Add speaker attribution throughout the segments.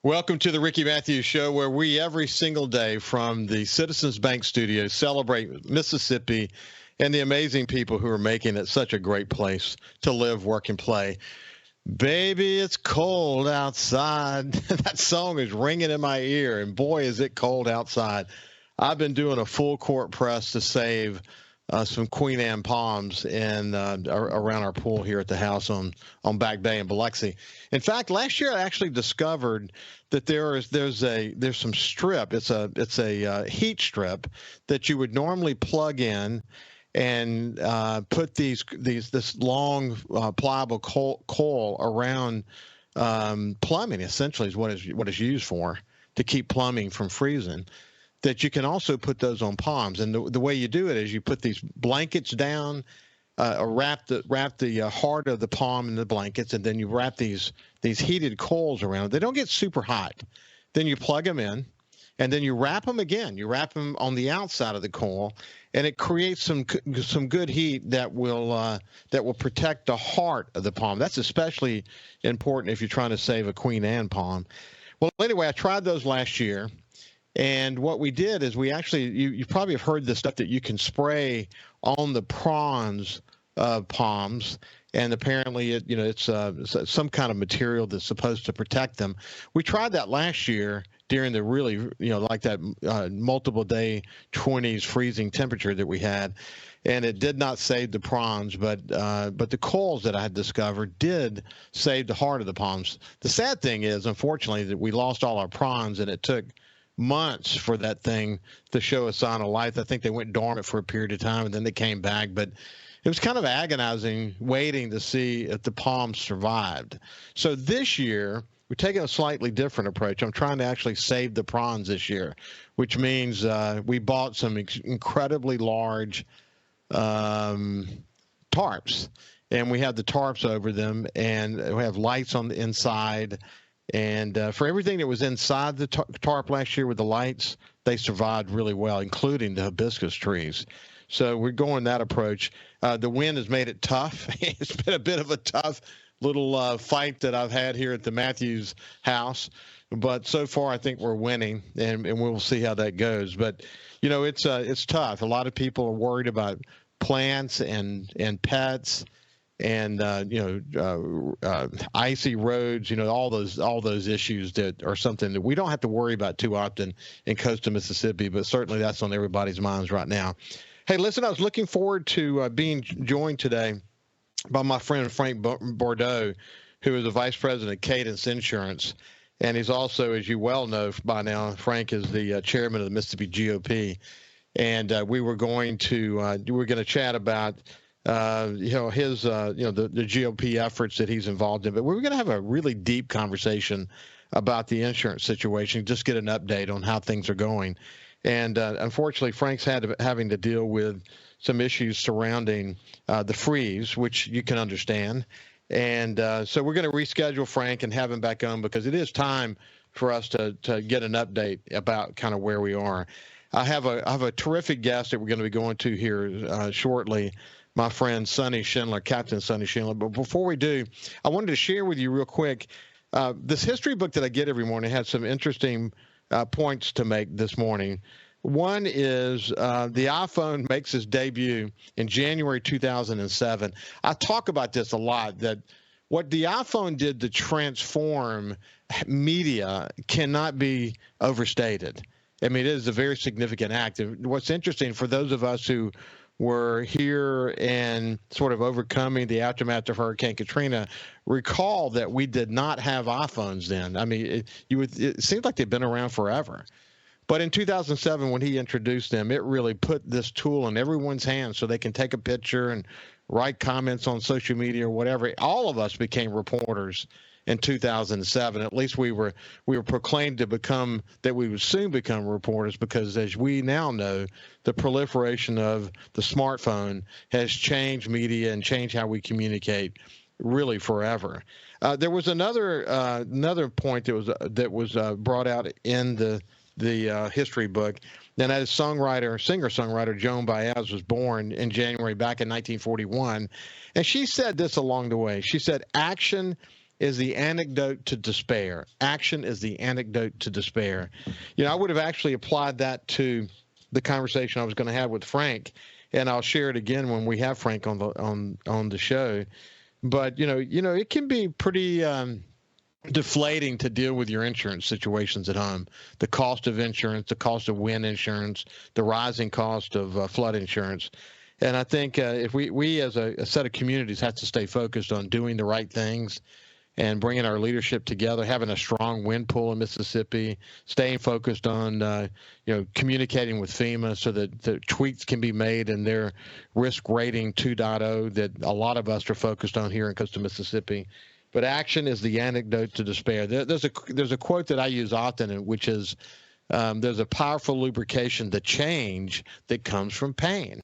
Speaker 1: Welcome to the Ricky Matthews Show, where we every single day from the Citizens Bank Studios celebrate Mississippi and the amazing people who are making it such a great place to live, work, and play. Baby, it's cold outside. That song is ringing in my ear, and boy, is it cold outside. I've been doing a full court press to save some Queen Anne palms around our pool here at the house on Back Bay in Biloxi. In fact, last year I actually discovered that there's some strip. It's a heat strip that you would normally plug in and put this long pliable coil around plumbing. Essentially, is what it's used for, to keep plumbing from freezing. That you can also put those on palms, and the way you do it is you put these blankets down, or wrap the heart of the palm in the blankets, and then you wrap these heated coils around it. They don't get super hot. Then you plug them in, and then you wrap them again. You wrap them on the outside of the coil, and it creates some good heat that will protect the heart of the palm. That's especially important if you're trying to save a Queen Anne palm. Well, anyway, I tried those last year. And what we did is we actually, you probably have heard the stuff that you can spray on the prongs of palms, and apparently it's some kind of material that's supposed to protect them. We tried that last year during the really, like that multiple day 20s freezing temperature that we had, and it did not save the prongs, but the coils that I had discovered did save the heart of the palms. The sad thing is, unfortunately, that we lost all our prongs, and it took months for that thing to show a sign of life. I think they went dormant for a period of time, and then they came back. But it was kind of agonizing waiting to see if the palms survived. So this year, we're taking a slightly different approach. I'm trying to actually save the prongs this year, which means we bought some incredibly large tarps. And we have the tarps over them, and we have lights on the inside. And for everything that was inside the tarp last year with the lights, they survived really well, including the hibiscus trees. So we're going that approach. The wind has made it tough. It's been a bit of a tough little fight that I've had here at the Matthews house. But so far, I think we're winning, and we'll see how that goes. But, it's tough. A lot of people are worried about plants and pets. And icy roads, all those issues that are something that we don't have to worry about too often in coastal Mississippi, but certainly that's on everybody's minds right now. Hey, listen, I was looking forward to being joined today by my friend Frank Bordeaux, who is the vice president of Cadence Insurance, and he's also, as you well know by now, Frank is the chairman of the Mississippi GOP, and we were going to chat about his the GOP efforts that he's involved in. But we're going to have a really deep conversation about the insurance situation, just get an update on how things are going. And unfortunately, Frank's having to deal with some issues surrounding the freeze, which you can understand. And so we're going to reschedule Frank and have him back on, because it is time for us to get an update about kind of where we are. I have a terrific guest that we're going to be going to here shortly, my friend Sonny Schindler, Captain Sonny Schindler. But before we do, I wanted to share with you real quick, this history book that I get every morning had some interesting points to make this morning. One is the iPhone makes its debut in January 2007. I talk about this a lot, that what the iPhone did to transform media cannot be overstated. I mean, it is a very significant act. What's interesting for those of us who were here and sort of overcoming the aftermath of Hurricane Katrina, recall that we did not have iPhones then. I mean, it seems like they've been around forever. But in 2007, when he introduced them, it really put this tool in everyone's hands so they can take a picture and write comments on social media or whatever. All of us became reporters in 2007. At least we were proclaimed that we would soon become reporters, because as we now know, the proliferation of the smartphone has changed media and changed how we communicate really forever. There was another point that was brought out in the history book, and that is singer-songwriter Joan Baez was born in January back in 1941, and she said this along the way. She said, "Action is the antidote to despair. Action is the antidote to despair. I would have actually applied that to the conversation I was going to have with Frank, and I'll share it again when we have Frank on the show. But it can be pretty deflating to deal with your insurance situations at home. The cost of insurance, the cost of wind insurance, the rising cost of flood insurance. And I think if we as a set of communities have to stay focused on doing the right things and bringing our leadership together, having a strong wind pool in Mississippi, staying focused on communicating with FEMA so that the tweaks can be made in their risk rating 2.0 that a lot of us are focused on here in coastal Mississippi. But action is the antidote to despair. There's a quote that I use often, which is, there's a powerful lubrication, the change that comes from pain.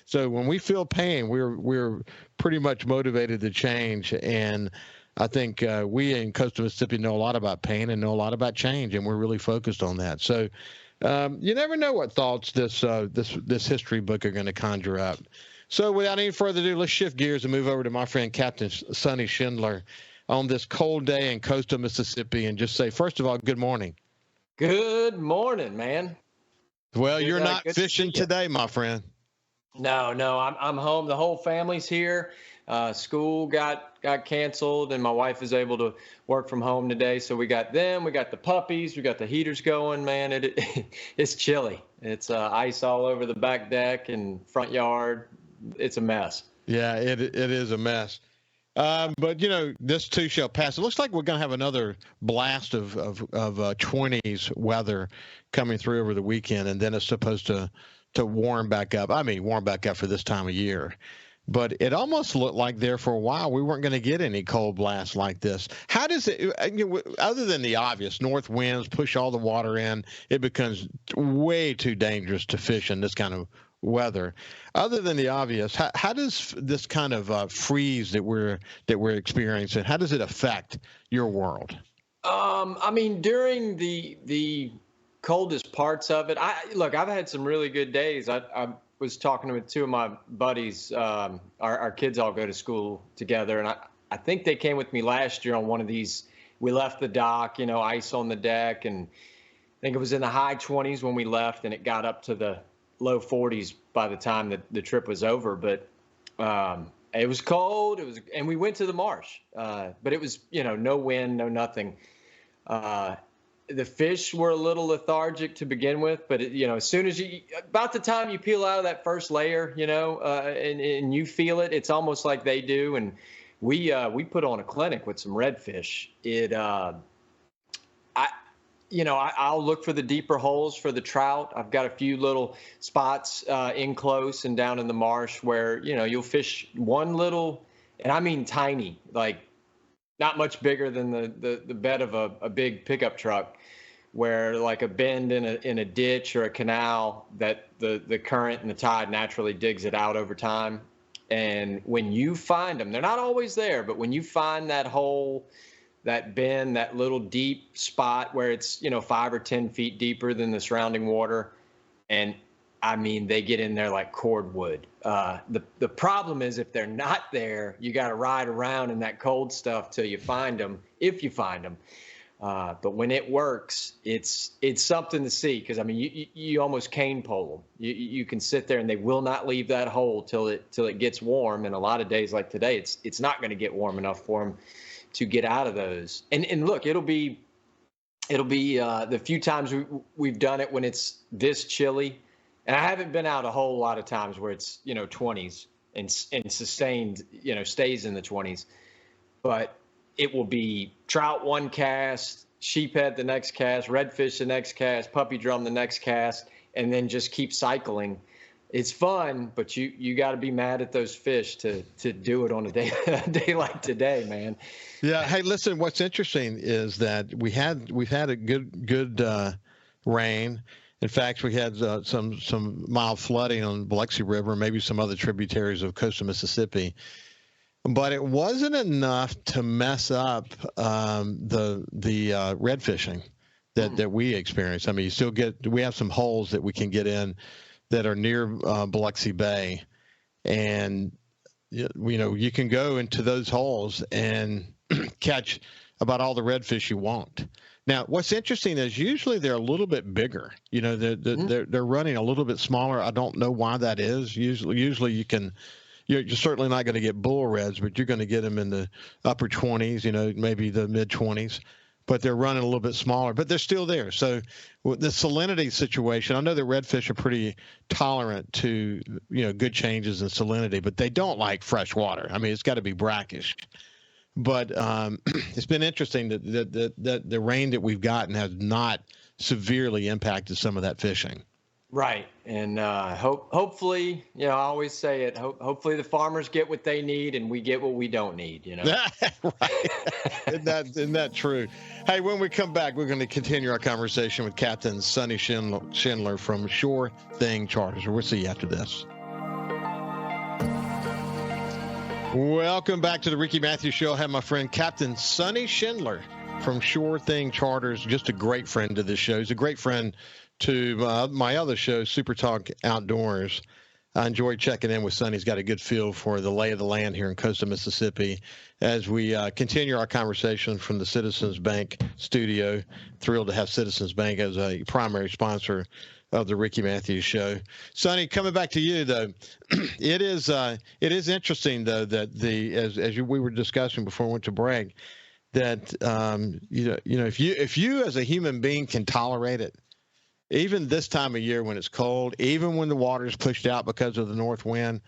Speaker 1: So when we feel pain, we're pretty much motivated to change. And I think we in coastal Mississippi know a lot about pain and know a lot about change, and we're really focused on that. So you never know what thoughts this history book are going to conjure up. So without any further ado, let's shift gears and move over to my friend Captain Sonny Schindler on this cold day in coastal Mississippi, and just say, first of all, good morning.
Speaker 2: Good morning, man.
Speaker 1: Well, you're not fishing today, my friend.
Speaker 2: No, I'm home. The whole family's here. School got canceled, and my wife is able to work from home today. So we got them. We got the puppies. We got the heaters going. Man, it's chilly. It's ice all over the back deck and front yard. It's a mess.
Speaker 1: Yeah, it is a mess. But this too shall pass. It looks like we're going to have another blast of 20s weather coming through over the weekend, and then it's supposed to warm back up. I mean, warm back up for this time of year. But it almost looked like there for a while we weren't going to get any cold blasts like this. How does it, other than the obvious, north winds push all the water in, it becomes way too dangerous to fish in this kind of weather. Other than the obvious, how does this kind of freeze that we're experiencing, how does it affect your world?
Speaker 2: I mean, during the coldest parts of it, I've had some really good days. I was talking with two of my buddies. Our kids all go to school together, and I think they came with me last year on one of these. We left the dock, ice on the deck, and I think it was in the high 20s when we left, and it got up to the low 40s by the time the trip was over. But it was cold. And we went to the marsh, but it was no wind, no nothing. The fish were a little lethargic to begin with, but as soon as about the time you peel out of that first layer, and you feel it, it's almost like they do. And we put on a clinic with some redfish. I'll look for the deeper holes for the trout. I've got a few little spots in close and down in the marsh where, you'll fish one little, and I mean tiny, like not much bigger than the bed of a big pickup truck, where like a bend in a ditch or a canal that the current and the tide naturally digs it out over time. And when you find them, they're not always there, but when you find that hole, that bend, that little deep spot where it's 5 or 10 feet deeper than the surrounding water, and I mean they get in there like cordwood. The problem is if they're not there, you got to ride around in that cold stuff till you find them, if you find them. But when it works, it's something to see, because I mean you almost cane pole them. You can sit there and they will not leave that hole till it gets warm. And a lot of days like today, it's not going to get warm enough for them to get out of those. And look, it'll be the few times we've done it when it's this chilly, and I haven't been out a whole lot of times where it's 20s and sustained stays in the 20s, but it will be trout one cast, sheephead the next cast, redfish the next cast, puppy drum the next cast, and then just keep cycling. It's fun, but you got to be mad at those fish to do it on a day like today, man.
Speaker 1: Yeah. Hey, listen. What's interesting is that we've had a good rain. In fact, we had some mild flooding on Biloxi River, maybe some other tributaries of coastal Mississippi, but it wasn't enough to mess up the red fishing that we experienced. I mean, we have some holes that we can get in that are near Biloxi Bay, and you can go into those holes and catch about all the redfish you want. Now, what's interesting is usually they're a little bit bigger. You know, they're running a little bit smaller. I don't know why that is. Usually you can. You're certainly not going to get bull reds, but you're going to get them in the upper 20s. You know, maybe the mid 20s. But they're running a little bit smaller, but they're still there. So the salinity situation, I know that redfish are pretty tolerant to, good changes in salinity, but they don't like fresh water. I mean, it's got to be brackish. But it's been interesting that the rain that we've gotten has not severely impacted some of that fishing.
Speaker 2: Right. And hopefully, I always say it, hopefully the farmers get what they need and we get what we don't need,
Speaker 1: Right. Isn't that true? Hey, when we come back, we're going to continue our conversation with Captain Sonny Schindler from Sure Thing Charters. We'll see you after this. Welcome back to the Ricky Matthews Show. I have my friend Captain Sonny Schindler from Sure Thing Charters, just a great friend to this show. He's a great friend to my other show, SuperTalk Outdoors. I enjoyed checking in with Sonny. He's got a good feel for the lay of the land here in coastal Mississippi as we continue our conversation from the Citizens Bank studio. Thrilled to have Citizens Bank as a primary sponsor of the Ricky Matthews Show. Sonny, coming back to you though, it is interesting though that we were discussing before we went to break that if you as a human being can tolerate it, even this time of year when it's cold, even when the water is pushed out because of the north wind,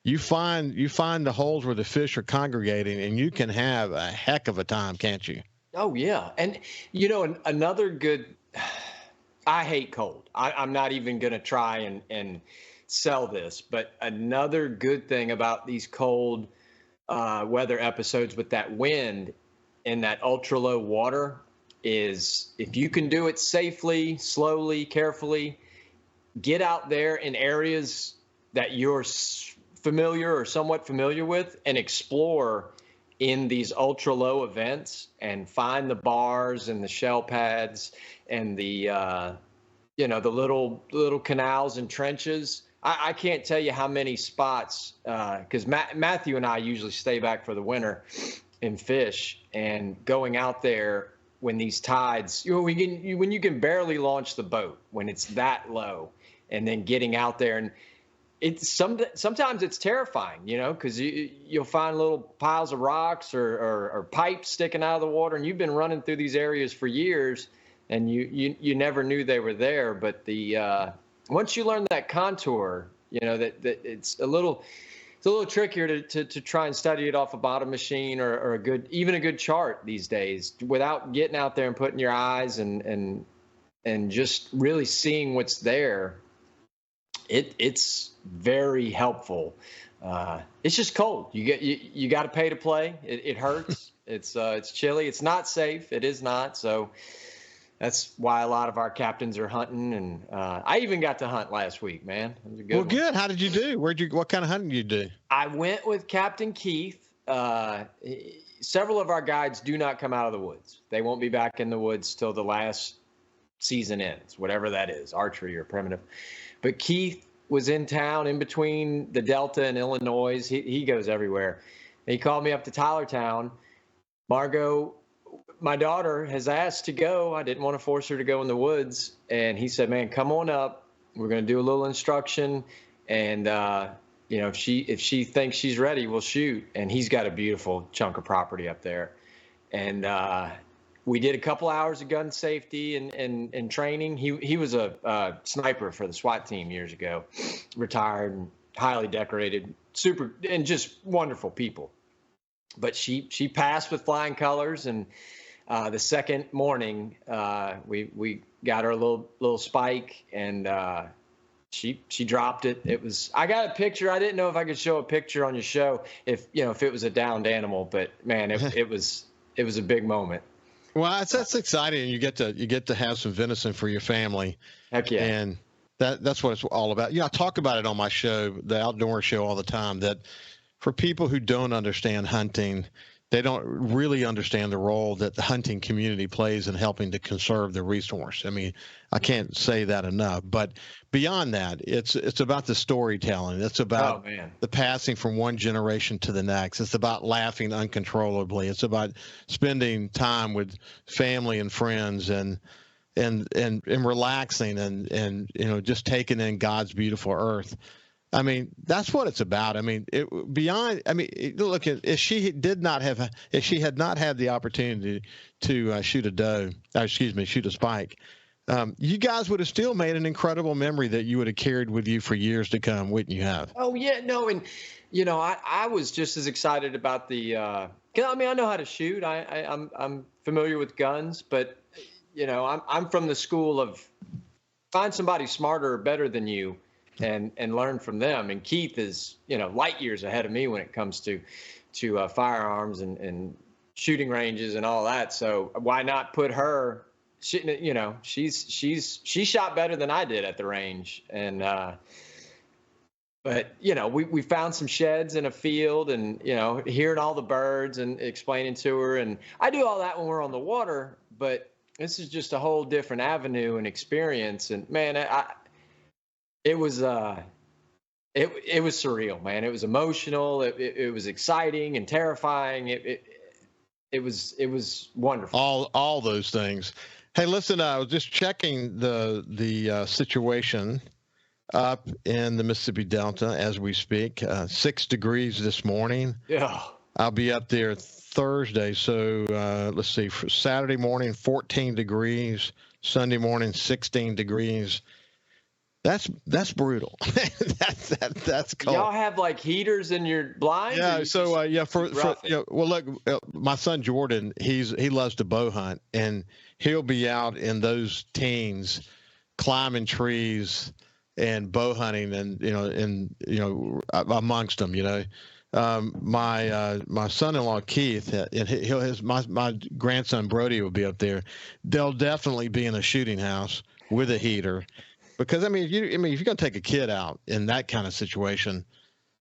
Speaker 1: you find the holes where the fish are congregating, and you can have a heck of a time, can't you?
Speaker 2: Oh yeah, and another good. I hate cold. I'm not even going to try and sell this, but another good thing about these cold weather episodes with that wind and that ultra low water is if you can do it safely, slowly, carefully, get out there in areas that you're familiar or somewhat familiar with and explore in these ultra low events and find the bars and the shell pads and the little canals and trenches. I can't tell you how many spots because Matthew and I usually stay back for the winter and fish, and going out there when these tides, when you can barely launch the boat when it's that low, and then getting out there, and sometimes it's terrifying, because you'll find little piles of rocks or pipes sticking out of the water, and you've been running through these areas for years, and you never knew they were there. But once you learn that contour, that it's a little trickier to try and study it off a bottom machine or a good chart these days without getting out there and putting your eyes and just really seeing what's there. It's very helpful. It's just cold. You got to pay to play. It hurts. It's chilly. It's not safe. It is not. So that's why a lot of our captains are hunting, and I even got to hunt last week, man. It was a good one.
Speaker 1: Good. How did you do? What kind of hunting did you do?
Speaker 2: I went with Captain Keith. Several of our guides do not come out of the woods. They won't be back in the woods till the last season ends, whatever that is, archery or primitive. But Keith was in town in between the Delta and Illinois. He goes everywhere. He called me up to Tylertown. Margot, my daughter, has asked to go. I didn't want to force her to go in the woods. And he said, man, come on up. We're going to do a little instruction. And, if she thinks she's ready, we'll shoot. And he's got a beautiful chunk of property up there. And we did a couple hours of gun safety and training. He was a sniper for the SWAT team years ago, retired and highly decorated, super, and just wonderful people. But she passed with flying colors, and the second morning, we got her a little spike, and she dropped it. I got a picture. I didn't know if I could show a picture on your show if it was a downed animal, but man, it was a big moment.
Speaker 1: Well, that's exciting. You get to have some venison for your family.
Speaker 2: Heck yeah.
Speaker 1: And that's what it's all about. I talk about it on my show, the Outdoor Show, all the time, that for people who don't understand hunting, they don't really understand the role that the hunting community plays in helping to conserve the resource. I mean, I can't say that enough. But beyond that, it's about the storytelling. It's about the passing from one generation to the next. It's about laughing uncontrollably. It's about spending time with family and friends and relaxing and just taking in God's beautiful earth. I mean, that's what it's about. I mean, look, if she had not had the opportunity to shoot a spike, you guys would have still made an incredible memory that you would have carried with you for years to come, wouldn't you have?
Speaker 2: Oh yeah, no, and I was just as excited about the. I know how to shoot. I'm familiar with guns, but I'm from the school of find somebody smarter or better than you. And learn from them. And Keith is, light years ahead of me when it comes to firearms and shooting ranges and all that. So why not put her? She shot better than I did at the range. And but we found some sheds in a field, and hearing all the birds and explaining to her. And I do all that when we're on the water, but this is just a whole different avenue and experience. And man, It was surreal, man. It was emotional. It was exciting and terrifying. It was wonderful.
Speaker 1: All those things. Hey, listen, I was just checking the situation up in the Mississippi Delta as we speak. 6 degrees this morning.
Speaker 2: Yeah.
Speaker 1: I'll be up there Thursday. So let's see. For Saturday morning, 14 degrees. Sunday morning, 16 degrees. That's brutal. that's cold.
Speaker 2: Y'all have like heaters in your blinds?
Speaker 1: Yeah. So well, look, my son Jordan, he loves to bow hunt, and he'll be out in those teens, climbing trees and bow hunting, and amongst them, my son-in-law Keith and my grandson Brody will be up there. They'll definitely be in a shooting house with a heater. Because if you're going to take a kid out in that kind of situation,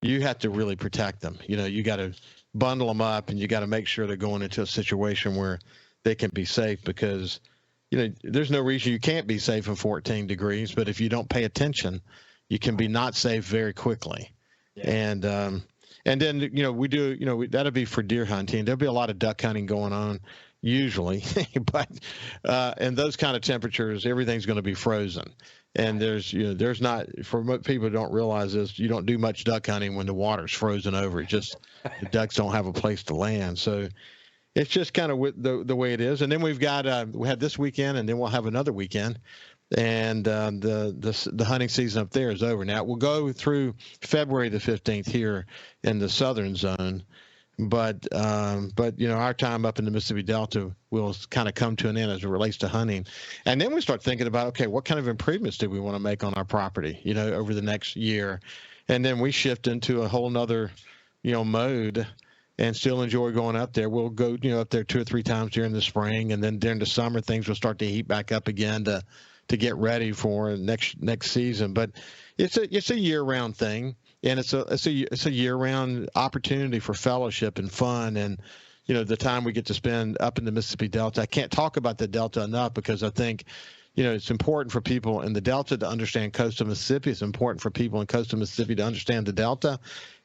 Speaker 1: you have to really protect them. You got to bundle them up, and you got to make sure they're going into a situation where they can be safe. Because there's no reason you can't be safe at 14 degrees, but if you don't pay attention, you can be not safe very quickly. Yeah. And then we do that'll be for deer hunting. There'll be a lot of duck hunting going on usually, but in those kind of temperatures, everything's going to be frozen. And there's not, for most people who don't realize this, you don't do much duck hunting when the water's frozen over. It just, the ducks don't have a place to land. So it's just kind of the way it is. And then we had this weekend, and then we'll have another weekend. And the hunting season up there is over. Now we'll go through February the 15th here in the southern zone. But our time up in the Mississippi Delta will kind of come to an end as it relates to hunting. And then we start thinking about, okay, what kind of improvements do we want to make on our property, over the next year? And then we shift into a whole nother, mode and still enjoy going up there. We'll go, up there 2 or 3 times during the spring. And then during the summer, things will start to heat back up again to get ready for next season. But it's a year-round thing. And it's a year-round opportunity for fellowship and fun, and the time we get to spend up in the Mississippi Delta. I can't talk about the Delta enough because I think it's important for people in the Delta to understand coastal Mississippi. It's important for people in coastal Mississippi to understand the Delta,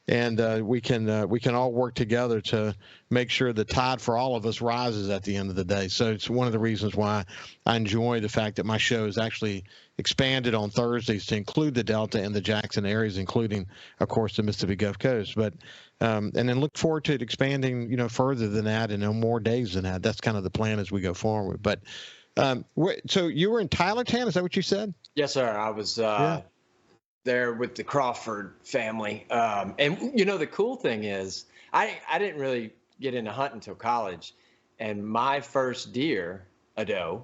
Speaker 1: and we can all work together to make sure the tide for all of us rises at the end of the day. So it's one of the reasons why I enjoy the fact that my show is actually expanded on Thursdays to include the Delta and the Jackson areas, including, of course, the Mississippi Gulf Coast. But and then look forward to it expanding, further than that and on more days than that. That's kind of the plan as we go forward. But so you were in Tylertown, is that what you said?
Speaker 2: Yes, sir. I was there with the Crawford family. And the cool thing is I didn't really get into hunting until college, and my first deer, a doe,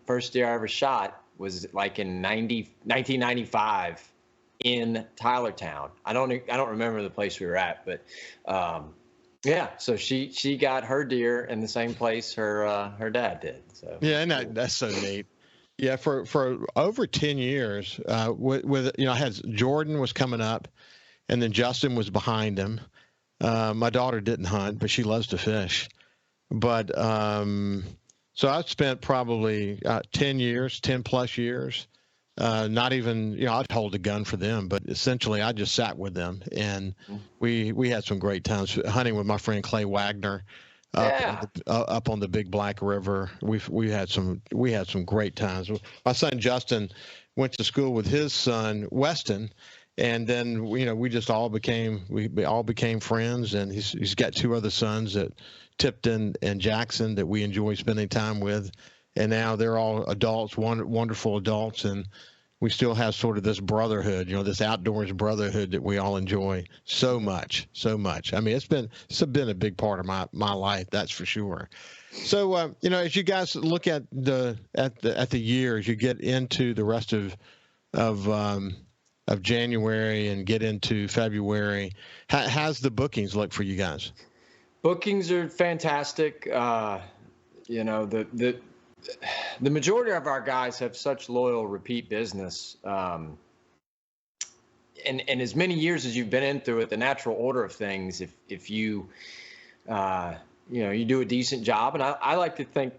Speaker 2: first deer I ever shot was like in 1995 in Tylertown. I don't remember the place we were at, but so she got her deer in the same place her dad did. So
Speaker 1: yeah, and that's so neat. Yeah, for over 10 years, I had Jordan was coming up, and then Justin was behind him, My daughter didn't hunt, but she loves to fish. But so I've spent probably 10 plus years. Not even, I'd hold a gun for them, but essentially I just sat with them, and we had some great times hunting with my friend Clay Wagner up on the Big Black River. We had some great times. My son Justin went to school with his son Weston, and then we just all became friends. And he's got two other sons, that Tipton and Jackson, that we enjoy spending time with. And now they're all adults, wonderful adults, and we still have sort of this brotherhood, this outdoors brotherhood that we all enjoy so much. I mean, it's been a big part of my life, that's for sure. So, as you guys look at the year, as you get into the rest of January and get into February, how's the bookings look for you guys?
Speaker 2: Bookings are fantastic. The majority of our guys have such loyal repeat business. And as many years as you've been in through it, the natural order of things, if you, you do a decent job, and I like to think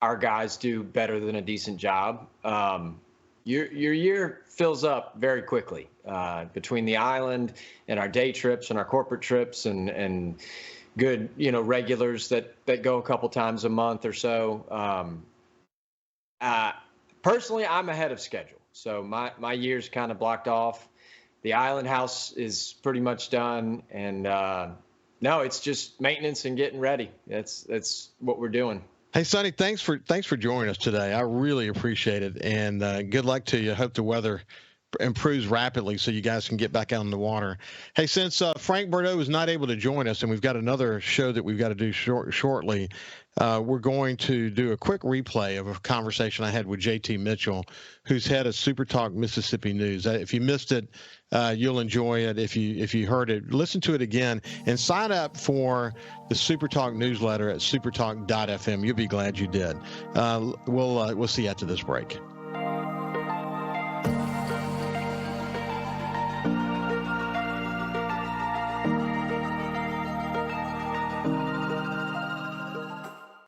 Speaker 2: our guys do better than a decent job, your year fills up very quickly between the island and our day trips and our corporate trips and good, regulars that go a couple times a month or so. Personally, I'm ahead of schedule. So my year's kind of blocked off. The island house is pretty much done. And no, it's just maintenance and getting ready. That's what we're doing.
Speaker 1: Hey, Sonny, thanks for joining us today. I really appreciate it. And good luck to you. I hope the weather improves rapidly so you guys can get back out on the water. Hey, since Frank Bordeaux is not able to join us, and we've got another show that we've got to do shortly, we're going to do a quick replay of a conversation I had with JT Mitchell, who's head of SuperTalk Mississippi News. If you missed it, you'll enjoy it. If you heard it, listen to it again and sign up for the SuperTalk newsletter at supertalk.fm. You'll be glad you did. We'll see you after this break.